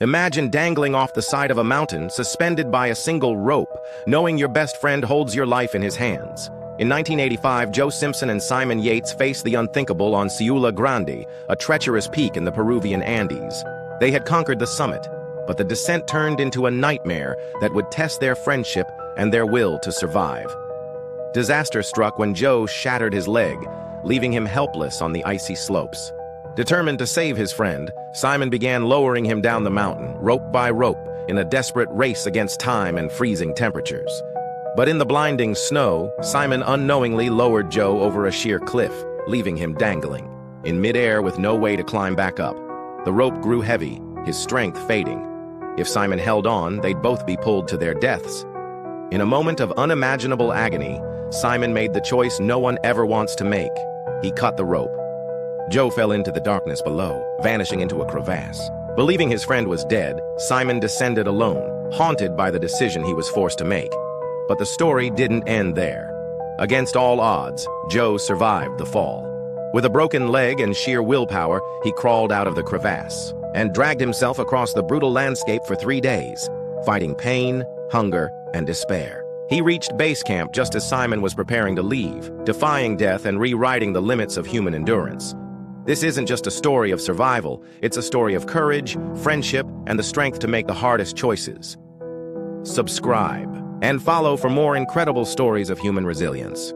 Imagine dangling off the side of a mountain, suspended by a single rope, knowing your best friend holds your life in his hands. In 1985, Joe Simpson and Simon Yates faced the unthinkable on Ciula Grande, a treacherous peak in the Peruvian Andes. They had conquered the summit, but the descent turned into a nightmare that would test their friendship and their will to survive. Disaster struck when Joe shattered his leg, leaving him helpless on the icy slopes. Determined to save his friend, Simon began lowering him down the mountain, rope by rope, in a desperate race against time and freezing temperatures. But in the blinding snow, Simon unknowingly lowered Joe over a sheer cliff, leaving him dangling, in midair with no way to climb back up. The rope grew heavy, his strength fading. If Simon held on, they'd both be pulled to their deaths. In a moment of unimaginable agony, Simon made the choice no one ever wants to make. He cut the rope. Joe fell into the darkness below, vanishing into a crevasse. Believing his friend was dead, Simon descended alone, haunted by the decision he was forced to make. But the story didn't end there. Against all odds, Joe survived the fall. With a broken leg and sheer willpower, he crawled out of the crevasse and dragged himself across the brutal landscape for 3 days, fighting pain, hunger, and despair. He reached base camp just as Simon was preparing to leave, defying death and rewriting the limits of human endurance. This isn't just a story of survival, it's a story of courage, friendship, and the strength to make the hardest choices. Subscribe and follow for more incredible stories of human resilience.